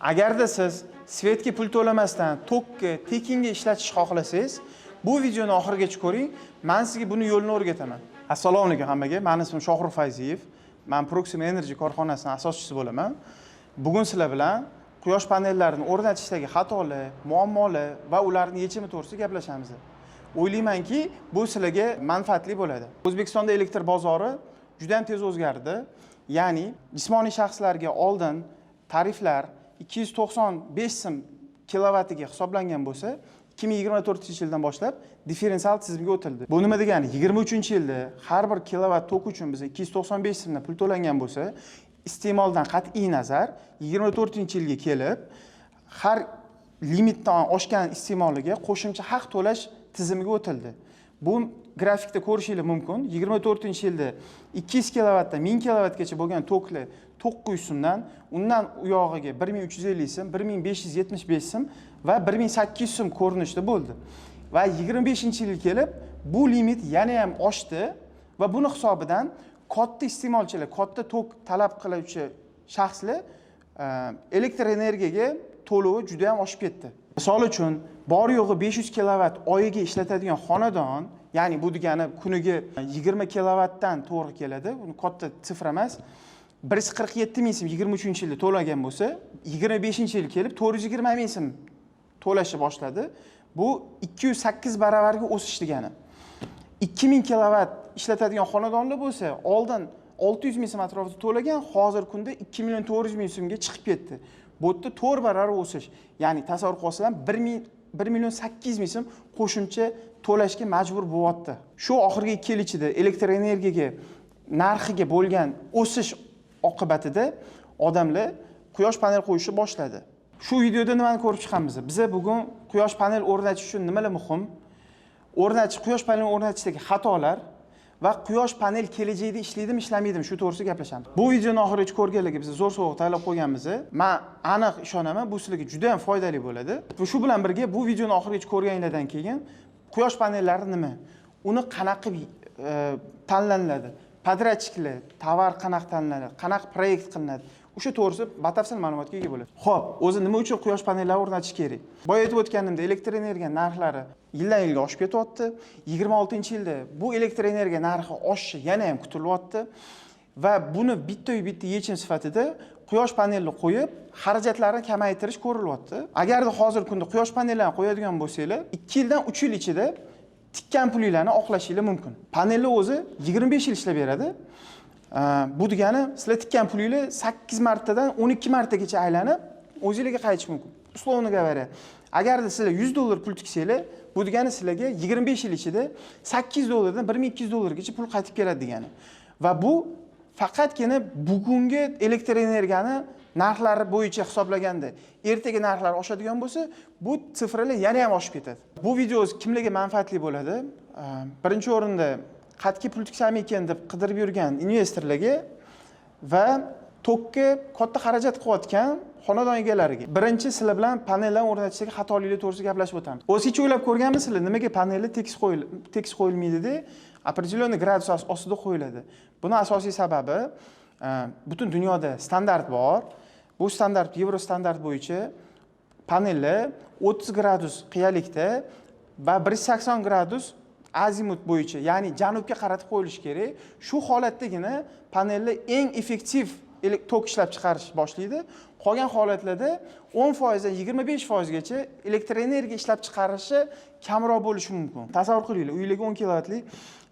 Agarda siz svetga pul to'lamasdan tokka tekinga ishlatish xohlasangiz, bu videoni oxirigacha ko'ring. Men sizga buni yo'lini o'rgataman. Assalomu alaykum hammaga. Mening ismim Shohrux Fayziyev. Men Proxima Energy korxonasining asoschisi bo'laman. Bugun sizlar bilan quyosh panellarini o'rnatishdagi xatolar, muammolar va ularning yechimi to'g'risida gaplashamiz. O'ylaymanki, bu sizlarga manfaatli bo'ladi. O'zbekistonda elektr bozori juda ham tez o'zgardi. Ya'ni jismoniy shaxslarga oldin tariflar 295 so'm kilovatiga hisoblangan bo'lsa, 2024-yildan boshlab differensial tizimga o'tildi. Bu nima degani? 23-yilda har bir kilovat tok uchun biz 295 so'mdan pul to'langan bo'lsa, iste'moldan qat'iy nazar 24-yilga kelib har limitdan oshgan iste'moliga qo'shimcha haq to'lash tizimiga o'tildi. Bu grafikda ko'rishingiz mumkin. 24-yilda 200 kilovatdan 1000 kilovatgacha bo'lgan toklar 900 so'mdan, undan u yog'iga 1350 so'm, 1575 so'm va 1800 so'm ko'rinishda bo'ldi. Va 25-yilga kelib bu limit yana ham oshdi va buni hisobidan katta iste'molchilar, katta tok talab qiluvchi shaxslar elektr energiyaga to'lovi juda ham oshib ketdi. Misol uchun, bor yo'g'i 500 kilovat oyiga ishlatadigan xonadon, ya'ni bu degani kuniga 20 kilovatdan to'g'ri keladi. Uni katta sifra emas. 147 ming so'm 23-yilda to'lagan bo'lsa, 25-yil kelib 420 ming so'm to'lashni boshladi. Bu 208 baravarga o'sish degani. 2000 kilovat ishlatadigan xonadonlar bo'lsa, oldin 600 ming so'm atrofida to'lagan, hozir kunda 2 million 400 ming so'mga chiqib ketdi. Bu yerda 4 baravar o'sish. Ya'ni tasavvur qilsam 1 million 800 ming so'm qo'shimcha to'lashga majbur bo'lyapti. Shu oxirgi 2 yil ichida elektr energiyaga narxiga bo'lgan o'sish oqibatida odamlar quyosh panel qo'yishni boshladi. Shu videoda nimani ko'rib chiqamiz? Biz bugun quyosh panel o'rnatish uchun nimalar muhim? Quyosh panel o'rnatishdagi xatolar va quyosh panel kelajakda ishlaydimi, ishlamaydimi shu to'g'risida gaplashamiz. Bu videoni oxirigacha ko'rganlarga biz zo'r sovg'a tayyorlab qo'yganmiz. Men aniq ishonaman, bu sizlarga juda ham foydali bo'ladi. Va shu bilan birga bu videoni oxirigacha ko'rganinglardan keyin quyosh panellari nima? Uni qanaqa tanlanadi? Podratchiklar, tovar qanaqa tanlanadi? Qanaqa proyekt qilinadi? O'sha to'g'risida batafsil ma'lumotga ega bo'ladi. Xo'p, o'zi nima uchun quyosh panellari o'rnatish kerak? Boya aytib o'tganimda, elektr energiya narxlari yildan-yilga oshib ketyapti. 26-yilda bu elektr energiya narxi oshishi yana ham kutilyapti va buni bitta yechim sifatida quyosh panelini qo'yib, xarajatlarni kamaytirish ko'rilyapti. Agarda hozir kunda quyosh panellarini qo'yadigan bo'lsanglar, 2 yildan 3 yil ichida tikkan pulinglarni oqlashingiz mumkin. Panellar o'zi 25 yil ishlab beradi. Bu degani sizlar tikkan pulinglar 8 martadan 12 martagacha aylanib, o'zingizga qaytish mumkin. Условно говоря, agarda sizlar 100 dollar pul tiksanglar, bu degani sizlarga 25 yil ichida 800 dollardan 1200 dollargacha pul qaytib keladi degani. Va bu faqatgina bugungi elektr energiyani narxlari bo'yicha hisoblaganda, ertaga narxlar oshadigan bo'lsa, bu sifralar yana ham oshib ketadi. Bu video kimlarga manfaatli bo'ladi? Birinchi o'rinda qatki pul tiksam ekan deb qidirib yurgan investorlarga va tokka katta xarajat qilayotgan xonadon egalariga. Birinchi sizlar bilan panellarni o'rnatishdagi xatoliklar to'g'risida gaplashib o'tamiz. O'zingiz o'ylab ko'rganmisizlar, nimaga panellar tekis qo'yilmaydi-da, определенный gradus ostida qo'yiladi. Buning asosiy sababi butun dunyoda standart bor. Bu standart Yevro standart bo'yicha panellar 30 gradus qiyalikda va 180 gradus azimut bo'yicha, ya'ni janubga qaratib qo'yilishi kerak. Shu holatdagina panellar eng effektiv tok ishlab chiqarish boshlaydi. Qolgan holatlarda 10% dan 25% gacha elektr energiya ishlab chiqarishi kamroq bo'lishi mumkin. Tasavvur qilinglar, uylarga 10 kilovatli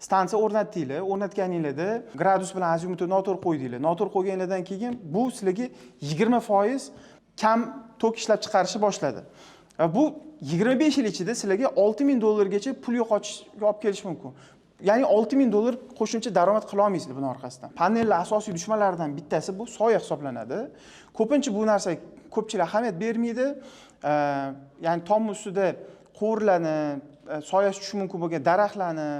stansiya o'rnatdinglar. O'rnatganinglarda gradus bilan azimutni noto'g'ri qo'ydinglar. Noto'g'ri qo'yganlardan keyin bu sizlarga 20% kam tok ishlab chiqarishi boshladi. Va bu 25 yil ichida sizlarga 6000 dollargacha pul yo'qotishga olib kelish mumkin. Ya'ni 6000 dollar qo'shimcha daromad qila olmaysizlar buning orqasidan. Panellar asosiy dushmanlaridan bittasi bu soya hisoblanadi. Ko'pincha bu narsa ko'pchilik ahamiyat bermaydi. Ya'ni tom ustida quvurlarni, soyasi tushishi mumkin bo'lgan daraxtlarni,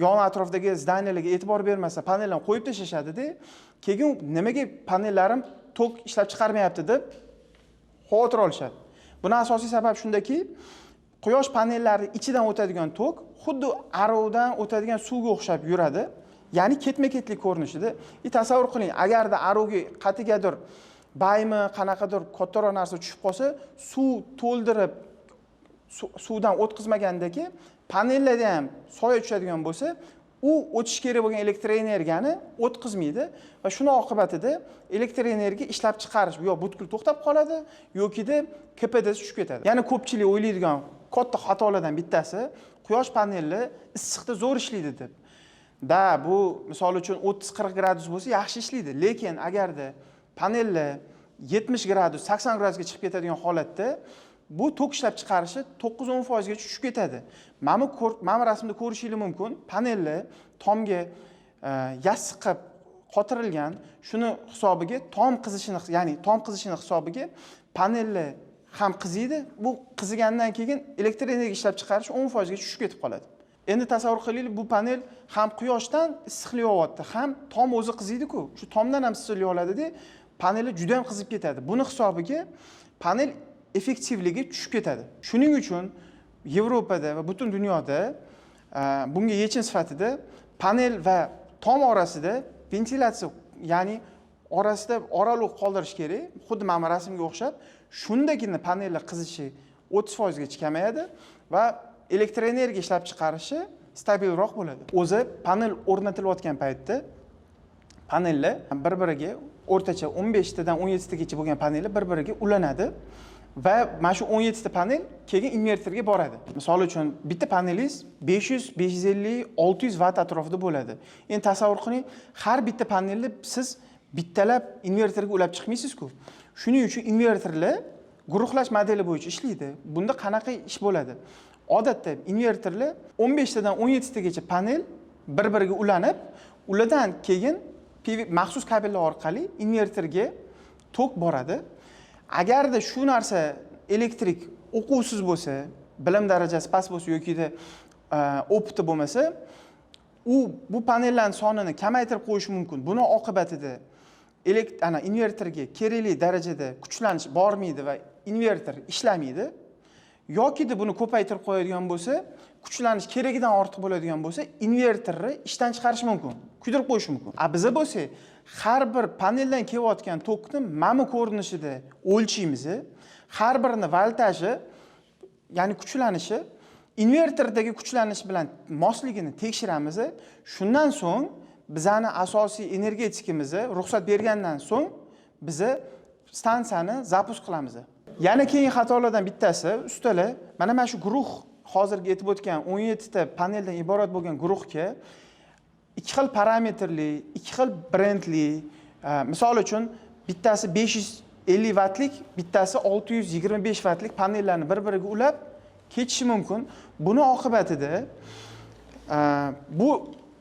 yon atrofdagi zdaniyalarga e'tibor bermasa, panellarni qo'yib tashlashadi-da. Keyin nimaga panellarim tok ishlab chiqarmayapti deb xavotir olishadi. Buning asosiy sababi shundaki, quyosh panellari ichidan o'tadigan tok xuddi arovdan o'tadigan suvga o'xshab yuradi. Ya'ni ketma-ketlik ko'rinishida. Tasavvur qiling, agarda arovga qatigadir baymi qanaqadir kattaroq narsa tushib qolsa, suv to'ldirib suvdan o'tkazmagandagi panellarda ham soya tushadigan bo'lsa, u o'tish kerak bo'lgan elektr energiyani o'tkazmaydi va shuning oqibatida elektr energiya ishlab chiqarish yo butkul to'xtab qoladi yokida KPDsi tushib ketadi. Yana ko'pchilik o'ylaydigan katta xatolardan bittasi quyosh paneli issiqda zo'r ishlaydi deb. Bu misol uchun 30-40 gradus bo'lsa yaxshi ishlaydi, lekin agarda panellar 70 gradus, 80 gradusga chiqib ketadigan holatda bu tok ishlab chiqarishi 9-10% gacha tushib ketadi. Mana rasmda ko'rishingiz mumkin. Panellar tomga yassiqib qotirilgan, shuni hisobiga tom qizishini hisobiga panellar ham qiziydi. Bu qizigandan keyin elektr energiya ishlab chiqarish 10% gacha tushib ketib qoladi. Endi tasavvur qilaylik, bu panel ham quyoshdan issiqlik olyapti, ham tom o'zi qiziydi-ku. Shu tomdan ham issiqlik oladi-da, panel juda ham qizib ketadi. Buni hisobiga panel effektivligi tushib ketadi. Shuning uchun Yevropada va butun dunyoda bunga yechim sifatida panel va tom orasida ventilyatsiya, ya'ni orasida oraliq qoldirish kerak. Xuddi mana rasmga o'xshab, shundagina panellar qizishi 30% gacha kamayadi va elektr energiya ishlab chiqarishi stabilroq bo'ladi. O'zi panel o'rnatilayotgan paytda panellar bir-biriga o'rtacha 15 tadan 17 tagacha bo'lgan panellar bir-biriga ulanadi va mana shu 17 ta panel keyin inverterga boradi. Misol uchun bitta panelingiz 500, 550, 600 vatt atrofida bo'ladi. Endi tasavvur qiling, har bitta panelni siz bittalab inverterga ulab chiqmaysiz-ku. Shuning uchun inverterlar guruhlash modeli bo'yicha ishlaydi. Bunda qanaqa ish bo'ladi? Odatda inverterlar 15 tadan 17 tagacha panel bir-biriga ulanib, ulardan keyin maxsus kabellar orqali inverterga tok boradi. Agarda shu narsa elektrik o'quvsiz bo'lsa, bilim darajasi past bo'lsa yoki opiti bo'lmasa, bu panellarning sonini kamaytirib qo'yish mumkin. Buning oqibatida inverterga kerakli darajada kuchlanish bormaydi va inverter ishlamaydi. Yoki buni ko'paytirib qo'yadigan bo'lsa, kuchlanish keragidan ortiq bo'ladigan bo'lsa, inverterni ishdan chiqarish mumkin, kuydirib qo'yish mumkin. Biza bo'lsa, har bir paneldan kelayotgan tokni mana ko'rinishida o'lchaymiz. Har birini voltaji, ya'ni kuchlanishi inverterdagi kuchlanish bilan mosligini tekshiramiz. Shundan so'ng bizani asosiy energetikimizni ruxsat bergandan so'ng biz stansiyani zapusk qilamiz. Yana keyingi xatolardan bittasi, ustalar, mana shu guruh hozirgi aytib o'tgan 17 ta paneldan iborat bo'lgan guruhga ikki xil parametrli, ikki xil brendli, misol uchun bittasi 550 vattlik, bittasi 625 vattlik panellarni bir-biriga ulab ketishi mumkin. Buni oqibatida bu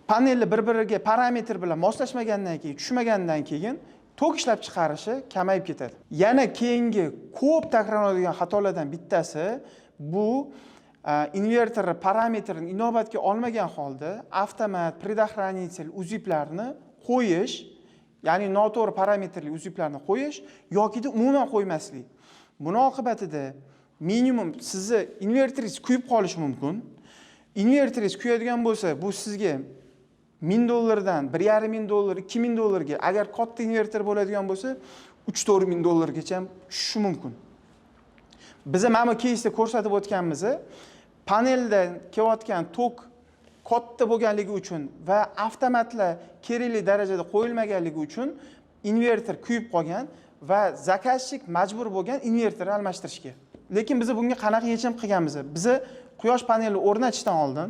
panellar bir-biriga parametr bilan moslashmagandan keyin, tushmagandan keyin tok ishlab chiqarishi kamayib ketadi. Yana keyingi ko'p takrorlanadigan xatolardan bittasi bu inverter parametrini inobatga olmagan holda avtomat, предохранитель, uziblarni qo'yish, ya'ni noto'g'ri parametrli uziblarni qo'yish yoki umuman qo'ymaslik. Buni oqibatida minimum sizni inverteringiz kuyib qolishi mumkin. Inverteringiz kuyadigan bo'lsa, bu sizga $1000 dan $1500, $2000 agar katta inverter bo'ladigan bo'lsa, $3000-4000 gacha ham tushishi mumkin. Biz mana keysda ko'rsatib o'tganimiz, paneldan kelayotgan tok katta bo'lganligi uchun va avtomatlar kerakli darajada qo'yilmaganligi uchun inverter kuyib qolgan va zakazchik majbur bo'lgan inverterni almashtirishga. Lekin biz bunga qanaqa yechim qilganmiz? Biz quyosh paneli o'rnatishdan oldin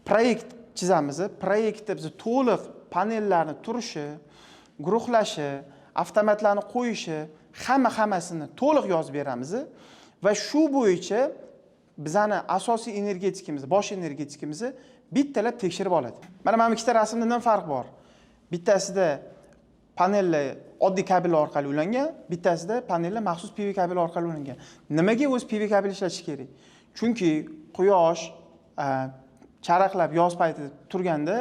proyekt chizamiz. Proyektda biz to'liq panellarni turishi, guruhlashi, avtomatlarni qo'yishi, hammasini to'liq yozib beramiz va shu bo'yicha bizani asosiy energetikimiz, bosh energetikimiz bittalab tekshirib oladi. Mana ikkita rasmda nima farq bor? Bittasida panellar oddiy kabel orqali ulangan, bittasida panellar maxsus PV kabel orqali ulangan. Nimaga o'z PV kabel ishlatish kerak? Chunki quyosh charaqlab yoz paytida turganda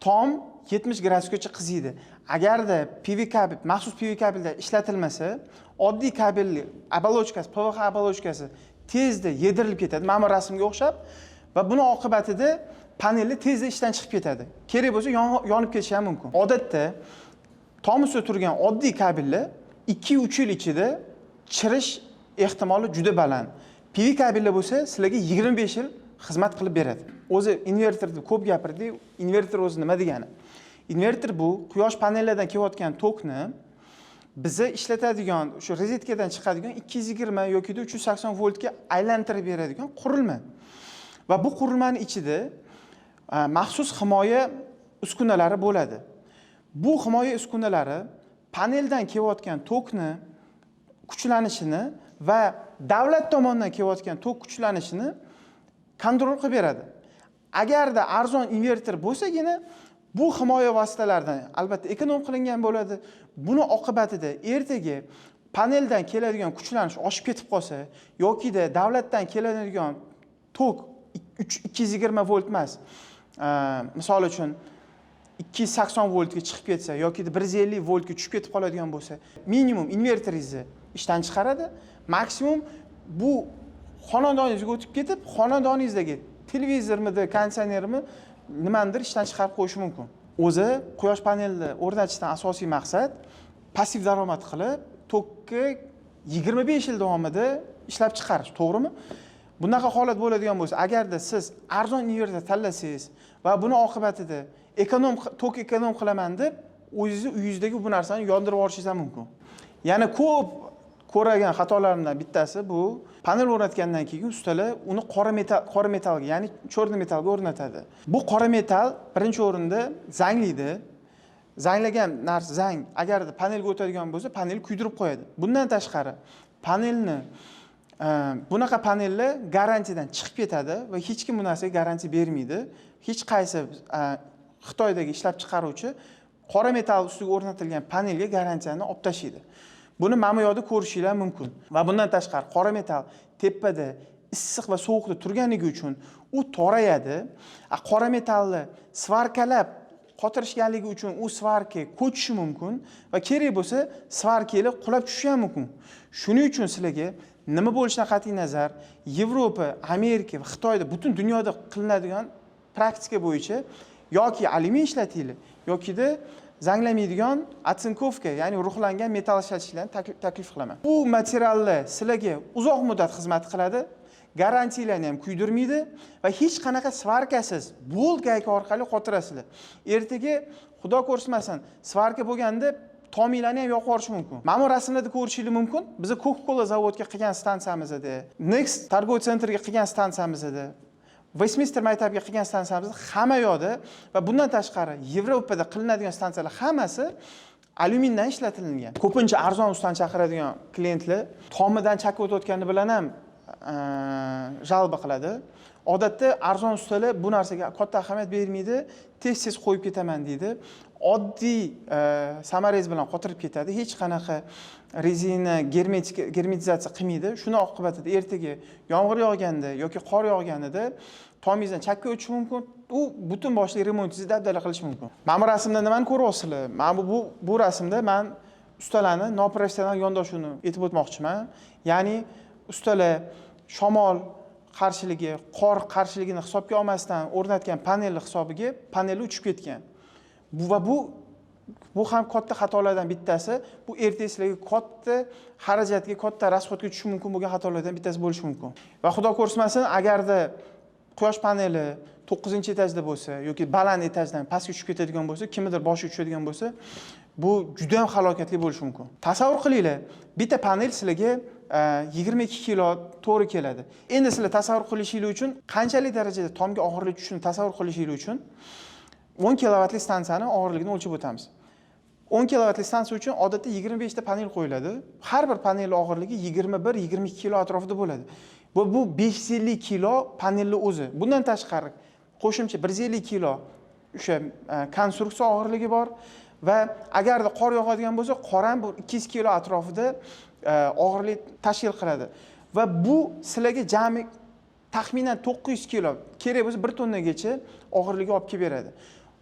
tom 70 gradusgacha qiziydi. Agarda PV kabel, maxsus PV kabelda ishlatilmasa, oddiy kabelli obalochkasi, PVH obalochkasi tezda yedirilib ketadi, mana rasmga o'xshab va buning oqibatida panellar tezda ishdan chiqib ketadi. Kerak bo'lsa yonib ketishi ham mumkin. Odatda tom ustida turgan oddiy kabellar 2-3 yil ichida chirish ehtimoli juda baland. PV kabellar bo'lsa, sizlarga 25 yil xizmat qilib beradi. O'zi invertorni ko'p gapirdik. Invertor o'zi nima degani? Invertor bu quyosh panellaridan kelayotgan tokni bizni ishlatadigan, o'sha rozetkadan chiqadigan 220 yoki 380 voltga aylantirib beradigan qurilma. Va bu qurilmaning ichida maxsus himoya uskunalari bo'ladi. Bu himoya uskunalari paneldan kelayotgan tokni kuchlanishini va davlat tomonidan kelayotgan tok kuchlanishini kontrol qilib beradi. Agarda arzon invertor bo'lsagina bu himoya vositalaridan albatta ekonom qilingan bo'ladi. Buni oqibatida ertaga paneldan keladigan kuchlanish oshib ketib qolsa yokida davlatdan keladigan tok 220 volt emas, misol uchun 280 voltga chiqib ketsa yoki 150 voltga tushib ketib qoladigan bo'lsa, minimum invertoringizni ishdan chiqaradi, maksimum bu xonadoningizga o'tib ketib, xonadoningizdagi televizormidi, konditsionermi nimandir ishdan chiqarib qo'yishi mumkin. O'zi quyosh panelini o'rnatishdan asosiy maqsad passiv daromad qilib, tokka 25 yil davomida ishlab chiqarish, to'g'rimi? Bunaqa holat bo'ladigan bo'lsa, agarda siz arzon invertor tanlasangiz va buni oqibatida tok ekonom qilaman deb uyingizdagi bu narsani yondirib yuborishingiz ham mumkin. Yana ko'p ko'ragan xatolarimdan bittasi bu panel o'rnatgandan keyin ustalar uni qora metallga, ya'ni cho'rni metallga o'rnatadi. Bu qora metal birinchi o'rinda zanglaydi. Zanglagan narsa zang agarda panelga o'tadigan bo'lsa, panel kuydirib qo'yadi. Bundan tashqari panelni bunaqa panellar garantiyadan chiqib ketadi va hech kim bu narsaga garantiya bermaydi. Hech qaysi Xitoydagi ishlab chiqaruvchi qora metal ustiga o'rnatilgan panelga garantiyani olib tashlaydi. Buni mana bu yoqda ko'rishingiz mumkin. Va bundan tashqari qora metal tepada issiq va sovuqda turganligi uchun u torayadi. Qora metalni svarkalab qotirishganligi uchun u svarka ko'chishi mumkin va kerak bo'lsa svarkalar qulab tushishi ham mumkin. Shuning uchun sizlarga nima bo'lishidan qat'iy nazar, Yevropa, Amerika va Xitoyda butun dunyoda qilinadigan praktika bo'yicha yoki alyumin ishlatinglar, yokida zanglamaydigan atsinkovka, ya'ni ruhlangan metal ishlatishlarni taklif qilaman. Bu materiallar sizlarga uzoq muddat xizmat qiladi, garantiyalarni ham kuydirmaydi va hech qanaqa svarkasiz bolt gayka orqali qotirasizlar. Ertaga xudo ko'rsmasin, svarka bo'lganda tominglarni ham yoqib yuborishi mumkin. Mana bu rasmlarda ko'rishingiz mumkin. Biz Coca-Cola zavodga qilgan stansiyamizda, Next Targov sentriga qilgan stansiyamizda, Westminster maktabiga qilgan stansiyamizda hamma yoqda va bundan tashqari Yevropada qilinadigan stansiyalar hammasi alyumindan ishlatilgan. Ko'pincha arzon ustani chaqiradigan klientlar tomidan chakka o'tayotgani bilan ham jalba qiladi. Odatda arzon ustalar bu narsaga katta ahamiyat bermaydi, tez-tez qo'yib ketaman deydi. Oddiy samarangiz bilan qotirib ketadi. Hech qanaqa rezina germetizatsiya qilmaydi. Shuni oqibatida ertaga yomg'ir yog'ganda yoki qor yog'ganida tomingizdan chakka o'tishi mumkin. U butun boshli remontingizni dabdala qilishi mumkin. Mana bu rasmda nimani ko'ryapsizlar? Mana bu rasmda men ustalarni noprofessional yondashuvini aytib o'tmoqchiman. Ya'ni ustalar shamol qarshiligi, qor qarshiligini hisobga olmasdan o'rnatgan panel hisobiga panellar uchib ketgan. Bu ham katta xatolardan bittasi. Bu ertasiga katta xarajatga, katta rasxodga tushishi mumkin bo'lgan xatolardan bittasi bo'lishi mumkin. Va xudo ko'rsmasin, agarda quyosh paneli 9-etajda bo'lsa yoki baland etajdan pastga tushib ketadigan bo'lsa, kimnidir boshi tushadigan bo'lsa, bu juda ham halokatli bo'lishi mumkin. Tasavvur qilinglar, bitta panel sizlarga 22 kilo to'g'ri keladi. Endi sizlar tasavvur qilishingiz uchun qanchalik darajada tomga og'irlik tushishini tasavvur qilishingiz uchun 10 kilovatli stansiyani og'irligini o'lchab o'tamiz. 10 kilovatli stansiya uchun odatda 25 ta panel qo'yiladi. Har bir panelning og'irligi 21-22 kilo atrofida bo'ladi. Bu 550 kilo panelning o'zi. Bundan tashqari qo'shimcha 150 kilo o'sha konstruksiya og'irligi bor va agarda qor yog'adigan bo'lsa, qor ham 200 kilo atrofida og'irlik tashkil qiladi. Va bu sizlarga jami taxminan 900 kilo, kerak bo'lsa 1 tonnagacha og'irligi olib kelib beradi.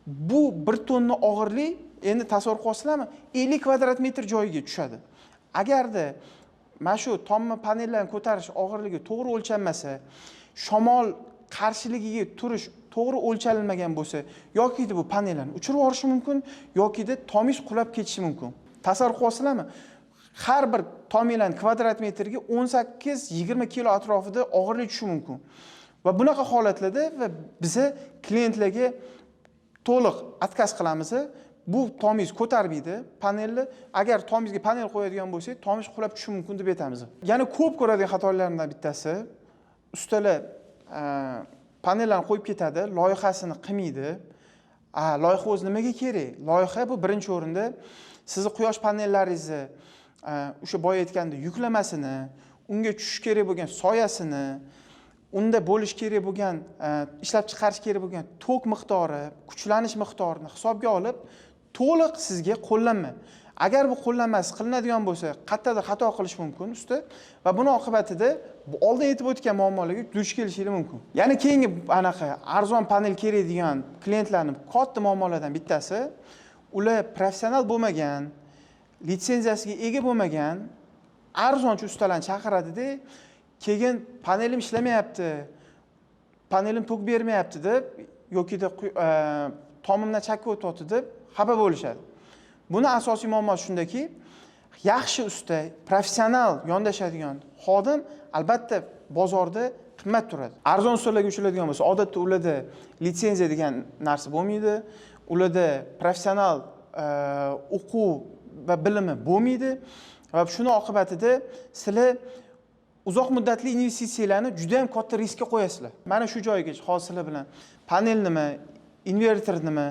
Bu 1 tonna og'irlik endi tasavvur qilasizlarmi? 50 kvadrat metr joyiga tushadi. Agarda mana shu tomma panellarni ko'tarish og'irligi to'g'ri o'lchanmasa, shamol qarshiligiga turish to'g'ri o'lchanilmagan bo'lsa, yoki bu panellarni uchirib yuborishi mumkin, yoki tomingiz qulab ketishi mumkin. Tasavvur qilasizlarmi? har bir tominglarning kvadrat metriga 18-20 kilo atrofida og'irlik tushishi mumkin. Va bunaqa holatlarda va biza klientlarga to'liq отказ qilamiz. Bu tomingiz ko'tarmaydi, panelni agar tomingizga panel qo'yadigan bo'lsangiz, tomingiz qulab tushishi mumkin deb aytamiz. Yana ko'p ko'radigan xatolardan bittasi, ustalar panellarni qo'yib ketadi, loyihasini qilmaydi. Loyiha o'zi nimaga kerak? Loyiha bu birinchi o'rinda sizni quyosh panellaringizni o'sha boya aytganda yuklamasini, unga tushish kerak bo'lgan soyasini, unda bo'lish kerak bo'lgan, ishlab chiqarish kerak bo'lgan tok miqdori, kuchlanish miqdorini hisobga olib, to'liq sizga qo'llanma. Agar bu qo'llanmasi qilinadigan bo'lsa, qayerdadir xato qilish mumkin usta va buni oqibatida oldin aytib o'tgan muammolarga duch kelishingiz mumkin. Ya'ni keyingi anaqa arzon panel kerak degan klientlarning katta muammolaridan bittasi, ular professional bo'lmagan, litsenziyasiga ega bo'lmagan arzonchi ustalarni chaqiradi-da, keyin panelim ishlamayapti, panelim tok bermayapti deb yoki tomimdan chakka o'tyapti deb xafa bo'lishadi. Buni asosiy muammosi shundaki, yaxshi usta, professional yondashadigan xodim albatta bozorda qimmat turadi. Arzon ustalarga uchiladigan bo'lsa, odatda ularda litsenziya degan narsa bo'lmaydi, ularda professional o'quv va bilimi bo'lmaydi va shuni oqibatida sizlar uzoq muddatli investitsiyalarni juda ham katta riskka qo'yasizlar. Mana shu joygacha hozir sizlar bilan panel nima, inverter nima,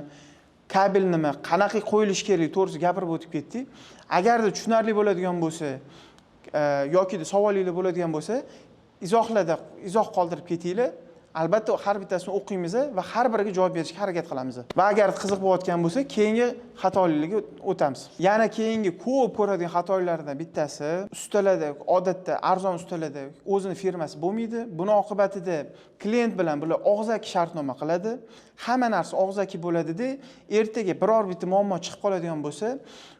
kabel nima, qanaqa qo'yilishi kerak to'g'risi gapirib o'tib ketdik. Agarda tushunarli bo'ladigan bo'lsa yoki savolinglar bo'ladigan bo'lsa, izoh qoldirib ketinglar. Albatta har bittasini o'qiymiz va har biriga javob berishga harakat qilamiz. Va agar qiziq bo'layotgan bo'lsa, keyingi xatoliklarga o'tamiz. Yana keyingi ko'p ko'radigan xatoliklardan bittasi, ustalarda, odatda arzon ustalarda o'zini firmasi bo'lmaydi. Buni oqibatida klient bilan bular og'zaki shartnoma qiladi. Hamma narsa og'zaki bo'ladi-da, ertaga biror bitta muammo chiqib qoladigan bo'lsa,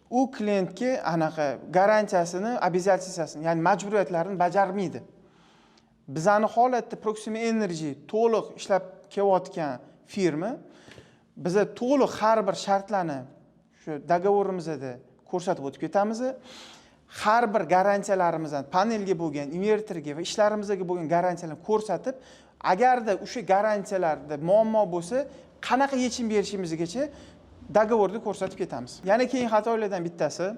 u klientga anaqa garantiyasini, obligatsiyasini, ya'ni majburiyatlarini bajarmaydi. Bizani holatda Proxima Energy to'liq ishlab kelayotgan firma, biza to'liq har bir shartlarni shu dogovorimizda ko'rsatib o'tib ketamiz. Har bir garantiyalarimizni panelga bo'lgan, inverterga va ishlarimizga bo'lgan garantiyalarni ko'rsatib, agarda o'sha garantiyalarda muammo bo'lsa, qanaqa yechim berishimizgacha dogovorda ko'rsatib ketamiz. Yana keyin xatolardan bittasi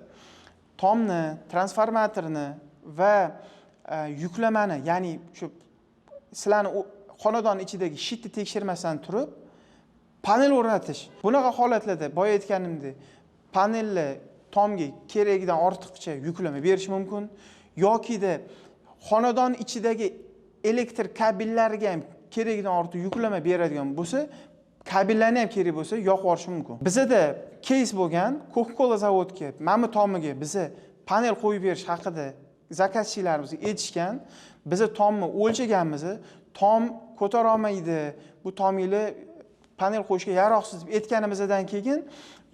tomni, transformatorni va yuklamani, ya'ni shu sizlarni xonadon ichidagi shitni tekshirmasdan turib panel o'rnatish. Bunaqa holatlarda boya aytganimdek, panelni tomga keragidan ortiqcha yuklama berish mumkin yoki-da xonadon ichidagi elektr kabellariga ham keragidan ortiq yuklama beradigan bo'lsa, kabellarni ham kerak bo'lsa yoqib yuborish mumkin. Bizda case bo'lgan, Coca-Cola zavodiga, mana bu tomiga biza panel qo'yib berish haqida zakazchilarimiz aytishgan, biz tomni o'lchaganmiz, tom ko'tara olmaydi, bu tominglar panel qo'yishga yaroqsiz deb aytganimizdan keyin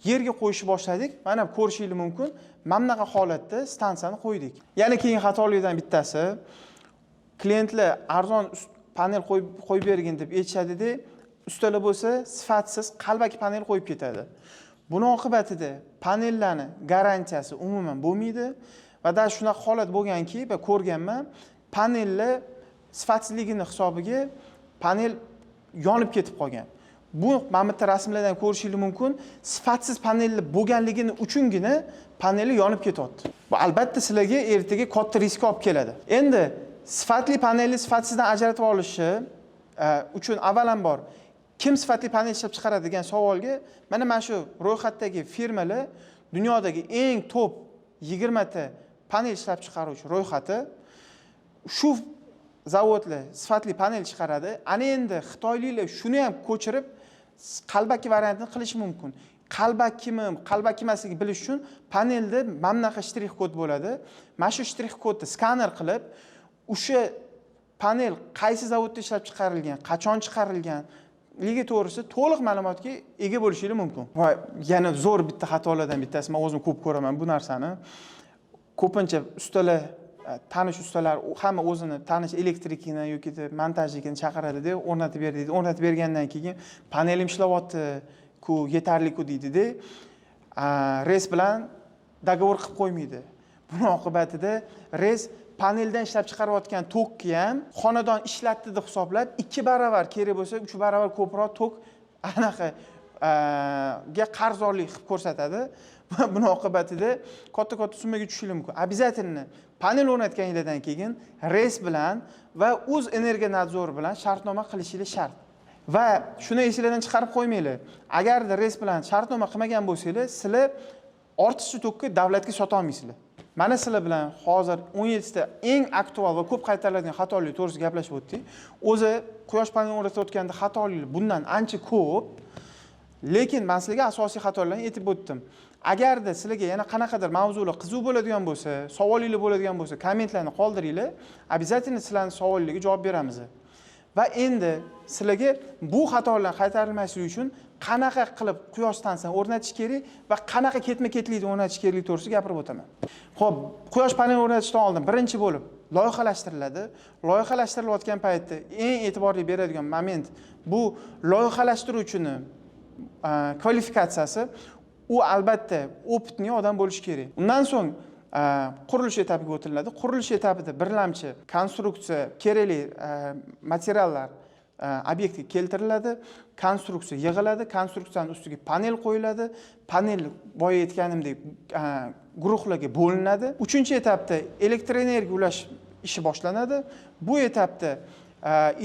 yerga qo'yishni boshladik. Mana ko'rishingiz mumkin. Mana bunaqa holatda stansiyani qo'ydik. Yana keyin xatoliklardan bittasi, klientlar arzon panel qo'yib bergin deb aytishadi-da, ustalar bo'lsa sifatsiz qalbaki panel qo'yib ketadi. Buni oqibatida panellarni garantiyasi umuman bo'lmaydi. Va da shunaqa holat bo'lganki, va ko'rganman, panellar sifatsizligini hisobiga panel yonib ketib qolgan. Bu mana bu rasmlardan ko'rishingiz mumkin, sifatsiz panellar bo'lganligini uchungina paneli yonib ketyapti. Bu albatta sizlarga ertaga katta risk olib keladi. Endi sifatli panelni sifatsizdan ajratib olishi uchun avvalambor kim sifatli panel ishlab chiqaradi degan savolga mana shu ro'yxatdagi firmalar dunyodagi eng top 20 ta panel ishlab chiqaruvchi ro'yxati, shu zavodlar sifatli panel chiqaradi. Ana endi xitoyliklar shuni ham ko'chirib qalbaki variantini qilish mumkin. Qalbakimi, qalbaki emasligini bilish uchun panelda mana bunaqa shtrix kod bo'ladi. Mana shu shtrix kodni skaner qilib, o'sha panel qaysi zavodda ishlab chiqarilgan, qachon chiqarilgan ligi to'g'risida to'liq ma'lumotga ega bo'lishingiz mumkin. Va yana zo'r bitta xatolardan bittasi, men o'zim ko'p ko'raman bu narsani. Ko'pincha ustalar, tanish ustalar hamma o'zini tanish elektrikini yoki montajnikini chaqiradi-da, o'rnatib ber deydi. O'rnatib bergandan keyin panelim ishlayapti-ku, yetarli-ku deydi-da. Res bilan dogovor qilib qo'ymaydi. Buni oqibatida res paneldan ishlab chiqarayotgan tokki ham xonadon ishlatdi deb hisoblab 2 barobar kerak bo'lsa 3 barobar ko'proq tok anaqa ga qarzdorlik qilib ko'rsatadi. Buni oqibatida katta summaga tushishi mumkin. Обязательно panel o'rnatganingizdan keyin res bilan va o'z energiya nadzori bilan shartnoma qilishingiz shart. Va shuni esingizdan chiqarib qo'ymanglar. Agarda res bilan shartnoma qilmagan bo'lsangiz, sizlar ortiqcha tokki davlatga sota olmaysizlar. Mana sizlar bilan hozir 17 ta eng aktual va ko'p qaytariladigan xatolik to'g'risida gaplashib o'tdik. O'zi quyosh paneli o'rnatayotganda xatoliklar bundan ancha ko'p. Lekin men sizlarga asosiy xatolarni aytib o'tdim. Agarda sizlarga yana qanaqadir mavzular qiziq bo'ladigan bo'lsa, savolinglar bo'ladigan bo'lsa, kommentlarni qoldiringlar. Обязательно sizlarning savollariga javob beramiz. Va endi sizlarga bu xatolardan qaytarilmasligi uchun qanaqa qilib quyosh stansiyasini o'rnatish kerak va qanaqa ketma-ketlikda o'rnatish kerak to'g'risida gapirib o'taman. Xo'p, quyosh paneli o'rnatishdan oldin birinchi bo'lib loyihalashtiriladi. Loyihalashtirilayotgan paytda eng e'tiborli beradigan moment bu loyihalashtiruvchini kvalifikatsiyasi. U albatta opitli odam bo'lishi kerak. Undan so'ng qurilish etapiga o'tiladi. Qurilish etapida birlamchi konstruksiya, kerakli materiallar obyektga keltiriladi, konstruksiya yig'iladi, konstruksiyaning ustiga panel qo'yiladi, panel boya aytganimdek guruhlarga bo'linadi. 3-etapda elektroenergiya ulash ishi boshlanadi. Bu etapda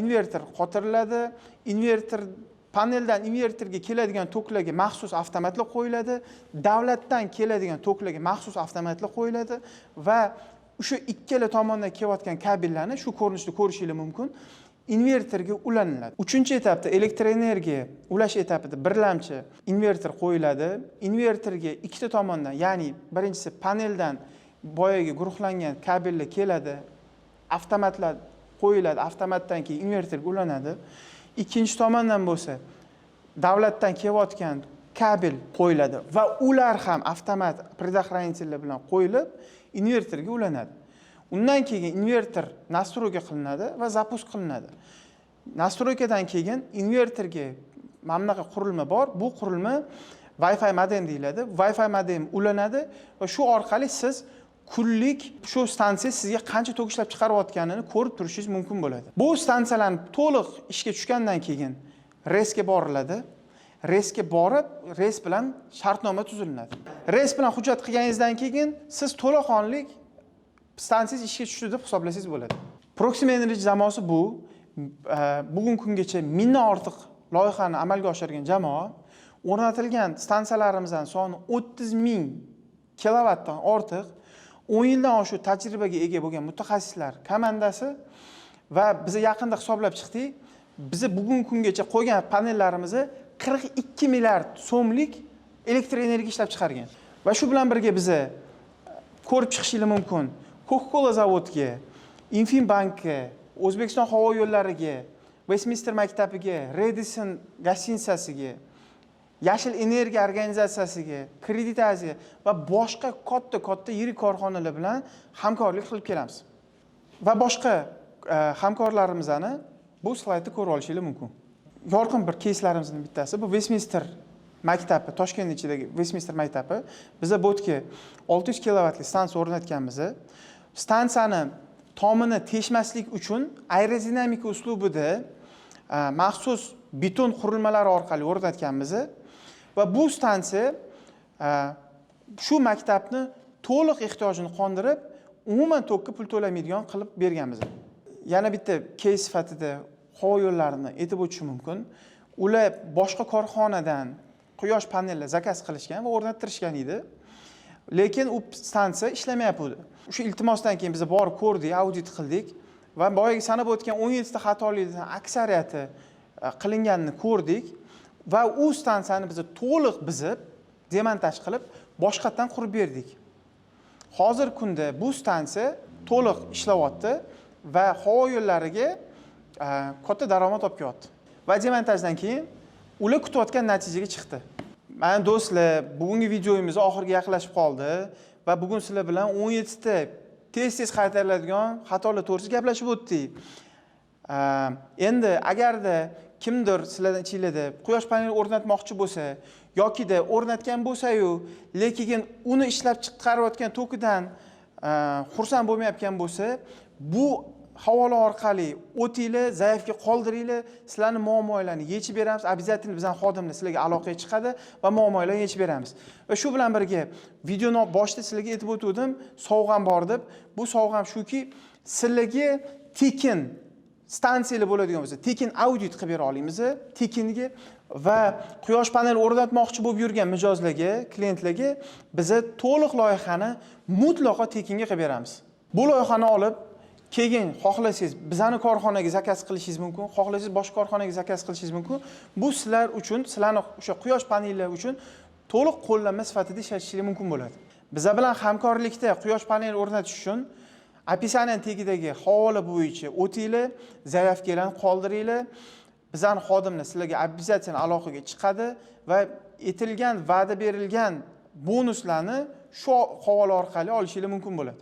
inverter qotiriladi, inverter paneldan inverterga keladigan toklarga maxsus avtomatlar qo'yiladi, davlatdan keladigan toklarga maxsus avtomatlar qo'yiladi va o'sha ikkala tomondan kelayotgan kabellarni shu ko'rinishda ko'rishingiz mumkin. Inverterga ulaniladi. 3-etapda elektroenergiya ulash etapida birlamchi inverter qo'yiladi. Inverterga ikkita tomondan, ya'ni birinchisi paneldan boyaga guruhlangan kabellar keladi, avtomatlar qo'yiladi, avtomatdan keyin inverterga ulanadi. Ikkinchi tomondan bo'lsa, davlatdan kelayotgan kabel qo'yiladi va ular ham avtomat предохранительlar bilan qo'yilib, inverterga ulanadi. Undan keyin inverter настройка qilinadi va запуск qilinadi. Настройкаdan keyin inverterga mana bunaqa qurilma bor. Bu qurilma Wi-Fi modem deyiladi. Wi-Fi modem ulanadi va shu orqali siz kunlik shu stansiya sizga qancha tok ishlab chiqarayotganini ko'rib turishingiz mumkin bo'ladi. Bu stansiyalar to'liq ishga tushgandan keyin resga boriladi. Resga borib, res bilan shartnoma tuzilinadi. Res bilan hujjat qilganingizdan keyin siz to'laqonlik stansiyangiz ishga tushdi deb hisoblasangiz bo'ladi. Proxima Energy jamoasi bu bugungi kungacha 1000 dan ortiq loyihani amalga oshirgan jamoa. O'rnatilgan stansiyalarimizdan soni 30.000 kilovatdan ortiq 10 yildan oshiq tajribaga ega bo'lgan mutaxassislar komandasi va biz yaqinda hisoblab chiqdik. Biz bugungi kungacha qo'ygan panellarimizni 42 milliard so'mlik elektroenergiya ishlab chiqargan. Va shu bilan birga biz ko'rib chiqishingiz mumkin. Coca-Cola zavodiga, Infinbankga, O'zbekiston havo yo'llariga, Westminster maktabiga, Radisson gostinitsasiga, Yashil energiya organizatsiyasiga, kreditatsiya va boshqa katta yirik korxonalar bilan hamkorlik qilib kelamiz. Va boshqa hamkorlarimizni bu slaydda ko'rib olishingiz mumkin. Yorqin bir кейslarimizning bittasi bu Westminster maktabi, Toshkent ichidagi Westminster maktabi. Biz bu yerga 600 kilovatli stansiya o'rnatganmiz. Stansiyani tomini teshmaslik uchun aerodinamika uslubida maxsus beton qurilmalar orqali o'rnatganmiz. Va bu stansiya shu maktabni to'liq ehtiyojini qondirib, umuman tokka pul to'lamaydigan qilib berganmiz. Yana bitta кейs sifatida havo yo'llarini aytib o'tishim mumkin. Ular boshqa korxonadan quyosh panellar zakaz qilishgan va o'rnattirishgan edi. Lekin u stansiya ishlamayapti. O'sha iltimosdan keyin biz borib ko'rdik, audit qildik va boyaga sanab o'tgan 17 ta xatoliklardan aksariyati qilinganini ko'rdik va u stansiyani biz to'liq buzib, demontaj qilib, boshqatdan qurib berdik. Hozirgi kunda bu stansiya to'liq ishlayapti va havo yo'llariga katta daromad olib kelyapti. Va demontajdan keyin ular kutayotgan natijaga chiqdi. Mana do'stlar, bugungi videomiz oxiriga yaqinlashib qoldi va bugun sizlar bilan 17 ta tez qaytariladigan xatolar to'g'risida gaplashib o'tdik. Endi agarda kimdir sizlardan ichinglarda quyosh paneli o'rnatmoqchi bo'lsa yoki o'rnatgan bo'lsa-yu, lekin uni ishlab chiqarayotgan tokidan xursand bo'lmayotgan bo'lsa, bu havola orqali o'tinglar, zaifga qoldiringlar, sizlarni muammolarni yechib beramiz. Обязательно bizning xodimlar sizlarga aloqaga chiqadi va muammolarni yechib beramiz. Va shu bilan birga videoni boshida sizlarga aytib o'tdim, sovg'am bor deb. Bu sovg'am shuki, sizlarga tekin stansiyalar bo'ladigan bo'lsa, tekin audit qilib bera olamiz. Tekinga va quyosh paneli o'rnatmoqchi bo'lib yurgan mijozlarga, klientlarga biz to'liq loyihani mutlaqo tekinga qilib beramiz. Bu loyihani olib keyin xohlasangiz bizani korxonaga zakaz qilishingiz mumkin, xohlasangiz boshqa korxonaga zakaz qilishingiz mumkin. Bu sizlar uchun, sizlarni o'sha quyosh panellari uchun to'liq qo'llanma sifatida ishlatishingiz mumkin bo'ladi. Bizlar bilan hamkorlikda quyosh paneli o'rnatish uchun описание tagidagi havola bo'yicha o'tinglar, zaifgalarni qoldiringlar. Bizning xodimlar sizlarga обязательно aloqaga chiqadi va aytilgan, va'da berilgan bonuslarni shu havola orqali olishingiz mumkin bo'ladi.